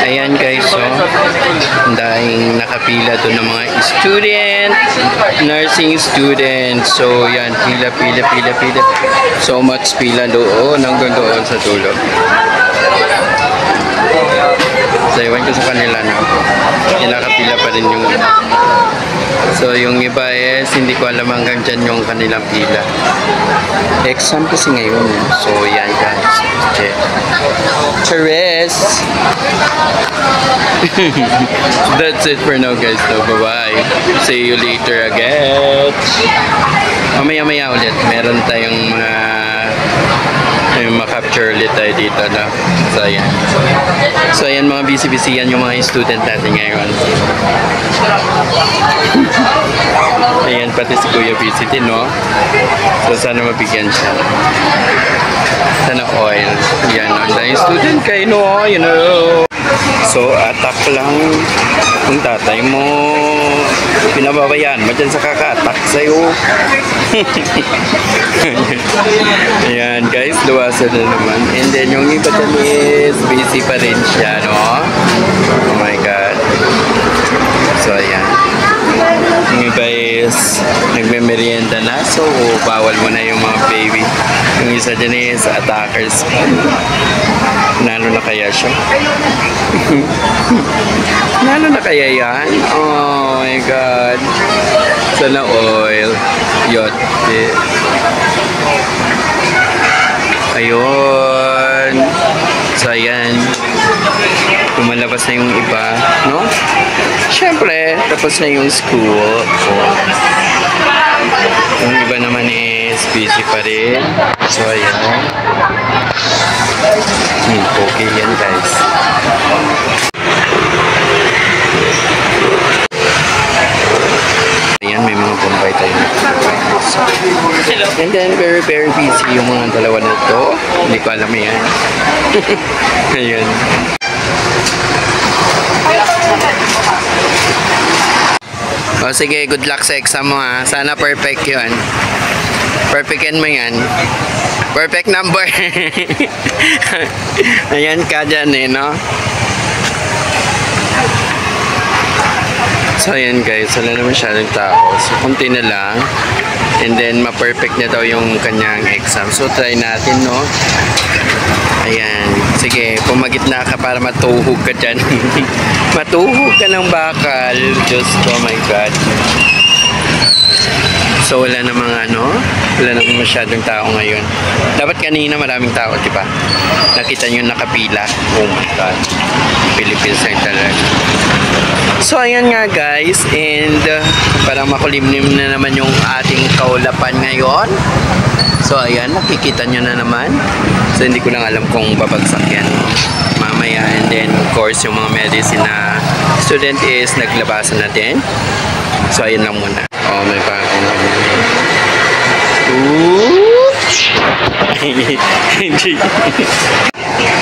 Ayan guys, so dahil nakapila doon ng mga student, nursing student. So yan, pila. So much pila doon hanggang doon sa dulo. So iwan ko sa kanila, no? Nakapila pa rin yung so yung iba is hindi ko alam hanggang dyan yung kanilang pila. Exam kasi ngayon. So yan guys. Okay. Cheers! That's it for now guys. So bye-bye. See you later again. Mamaya ulit. Meron tayong mga ma-capture ulit tayo dito na. So ayan mga busy yan yung mga student natin ngayon. Ayan pati si Kuya busy din, no? So sana mabigyan siya. Sana oil. Yan, online student kayo, no? You know. So attack lang kung tatay mo pinababayaan mo dyan sa kaka-attack sa'yo. Ayan guys, luwasan na naman. And then yung iba dyan is busy pa rin siya, no? Oh my god. So ayan, yung iba is nagme-merienda na. So bawal mo na yung mga baby. Yung isa dyan is attackers. Nano na kaya siya? Nano na kaya yan? Oh my god. Sana oil. Yote. Ayun. So ayan, lumalabas na yung iba, no? Siyempre, tapos na yung school. Yung iba naman is busy pa rin. So ayan. Okay yan guys. Ayan, may mga bombay tayo. And then very busy yung mga dalawa na ito. Hindi ko alam yan. Ayan. O sige, good luck sa exam mo ha. Sana perfect yun. Perfectin mo yan. Perfect number. Ayan ka dyan eh, no? So ayan guys, wala naman masyadong tao. So kunti na lang. And then ma-perfect na daw yung kanyang exam. So try natin, no? Ayan. Sige, pumagit na ka para matuhog ka dyan. Matuhog ka ng bakal. Diyos ko, oh my God. So wala namang wala namang masyadong tao ngayon. Dapat kanina maraming tao, di ba? Nakita nyo nakapila. Oh my God. Philippines ay talaga. So ayan nga guys, and parang makulimlim na naman yung ating kaulapan ngayon. So ayan, nakikita nyo na naman. So hindi ko lang alam kung babagsak yan mamaya. And then of course yung mga medicine na student is naglabasan natin. So ayan lang muna. Oh, may bagong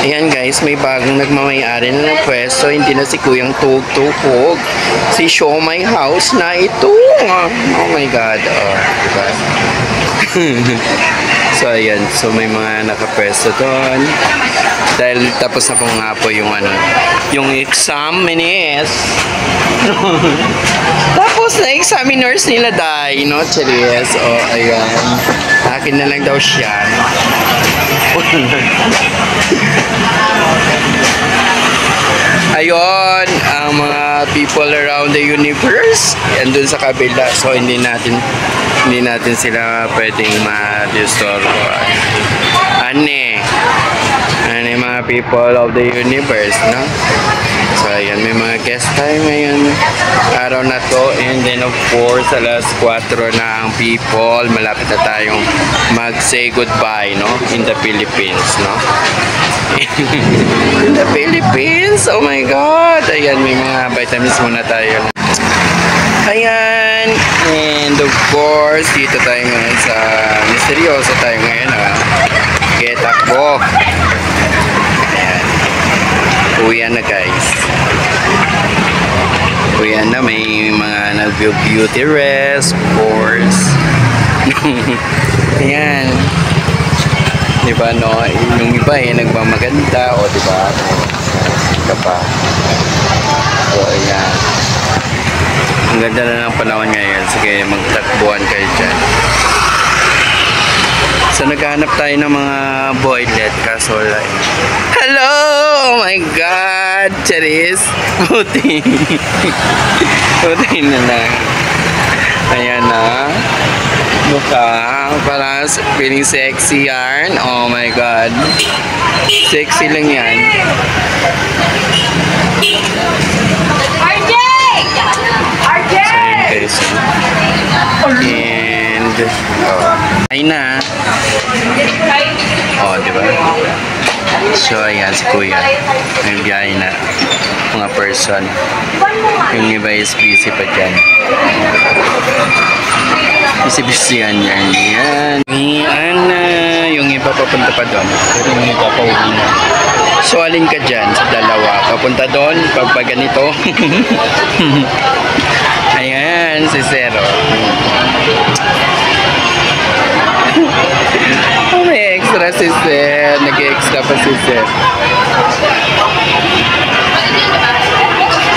ayan guys, may bagong nagmamayari na ng pwesto. Hindi na si Kuyang Tugtugog, si Show My House na ito. Oh my God. Oh, diba? So ayan, so may mga nakapwesto doon. Dahil tapos na po nga po yung yung examinees. Tapos na examiners nila dahil, no? Cheers. Oh, ayan. Akin na lang daw siya, no? Ayun, ang mga people around the universe andun sa kabila. So hindi natin sila pwedeng ma-disturb. Mga people of the universe, no? So ayan, may mga guest tayo ngayon araw na to. And then of course alas 4 na ang people. Malapit na tayong mag-say goodbye, no? In the Philippines, no? In the Philippines, oh my God. Ayan, may mga vitamins muna tayo. Ayan, and of course dito tayo ngayon sa misteryoso tayo ngayon, Getakbo. Uwian na guys. Uwian na, may mga nag-beauty rest, of course. Ayan. Diba, no? Yung iba nagmamaganda, o diba? ka pa. So, ayan. Ang ganda na ng panahon ngayon. Sige, magtakbuhan kayo dyan. So, naghahanap tayo ng mga boylet. Kaso wala eh. Hello! Oh my God! Charis! Buti. Buti na lang. Ayan na. Mukha. Parang feeling sexy yarn. Oh my God. Sexy lang yan. RJ! RJ! So, yun guys. And, ay na. Oh, di ba? So, ayan si Kuya. May biyahe na. Mga person. Yung iba is busy pa dyan. Busy yan yan. Yan. Yan na. Yung iba papunta pa doon. Pero yung iba pa uwi na. So, alin ka dyan sa dalawa? Papunta doon? Pag ganito? Ayan, si Zero. Oh, may extra si Sir. Nag-extra pa si Sir.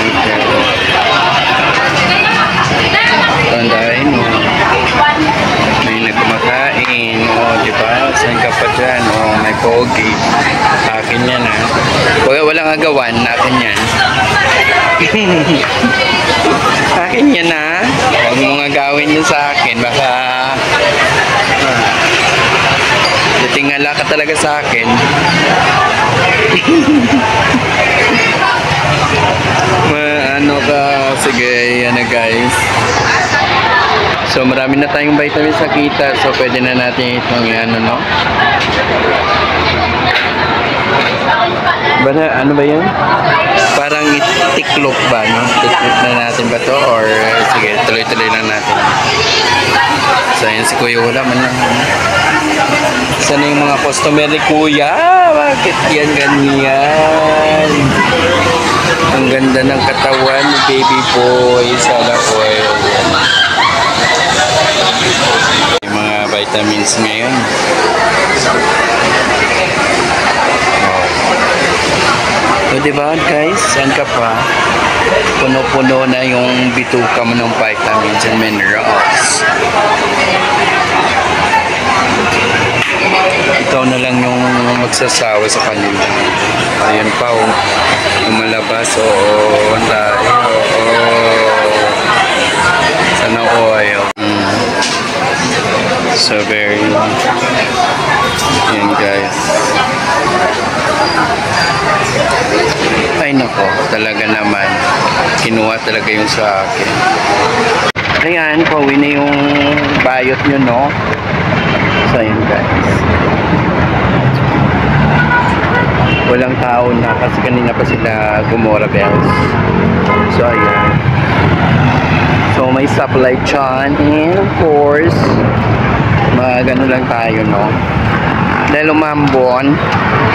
Okay. Tandain mo. May nagkumakain. O, di ba? Saan ka pa dyan? O, may pogi. Akin yan, ha? Walang agawan. Akin yan. Akin yan, ha? Huwag mong agawin yun sa akin. Baka... tingala ka talaga sa akin. Ano ka? Sige, yan na guys. So marami na tayong vitamins sa kita. So pwede na natin itong yan, no? Ano ba yan? Parang tiklop ba, no? Tiklop na natin ba to? Or sige, tuloy-tuloy lang natin. So yan si Kuya, wala man lang. Sana yung mga customer ni Kuya? Bakit yan ganyan? Ang ganda ng katawan ni baby boy. Sana oil. Yung mga vitamins ngayon. So, diba guys? Saan ka pa? Puno-puno na yung bituka mo ng vitamins and minerals. Ikaw na lang yung magsasawa sa kanila. Ayan pa, oh. Umalabas, oo. Tayo, oo. Sana oil. So very... Ayan guys. Ay nako, talaga naman. Kinuha talaga yung sa akin. Ayan, pauwi na yung bayot nyo, no? So, ayan guys. Walang tao na kasi kanina pa sila Gomora Bells. So, ayan. So, may supply dyan. And of course, gano'n lang tayo, no? Dahil umambon,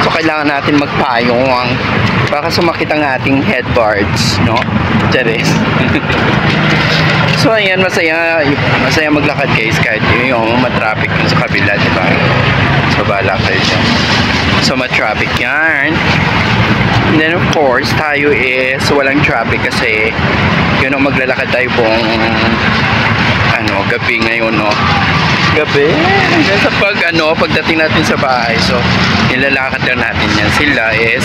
so kailangan natin magpayong baka sumakit ang ating headboards, no? Charis. So ayan, masaya maglakad guys kahit yung matraffic dun sa kabila, diba? So bala kayo dyan. So matraffic yan. And then of course, tayo is walang traffic kasi yun ang maglalakad tayo buong gabi ngayon, no? Gabi. Sa pagdating natin sa bahay. So, nilalakad lang natin yan. Sila is,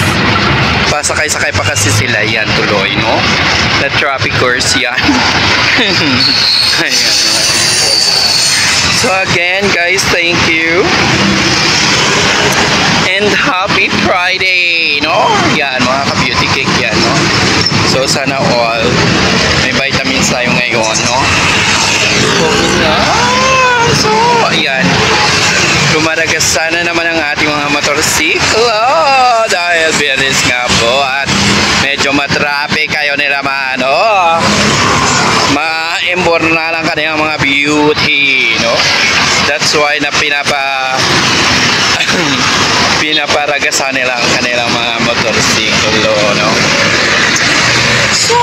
pasakay-sakay pa kasi sila yan tuloy, no? The traffic course yan. Ayan. So, again, guys, thank you. And happy Friday, no? Yan, mga ka-beauty cake yan, no? So, sana all may vitamins tayo ngayon, no? So, ayan. Lumaragas sana naman ang ating mga motorsiklo dahil Biyernes nga po at medyo matraffic kayo nila man, oh. Ma-embor na lang kanilang mga beauty, no? That's why na pinaparagasan nilang kanilang mga motorsiklo, no? So,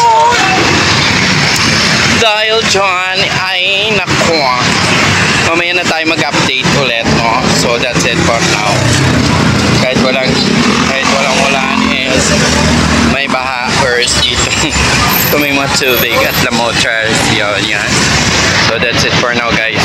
dahil dyan ay nakuha. Mamaya na tayo mag-update ulit, no? So that's it for now. Kahit walang ulan is may kung may mga tubig at lamochars, yun yan. So that's it for now guys.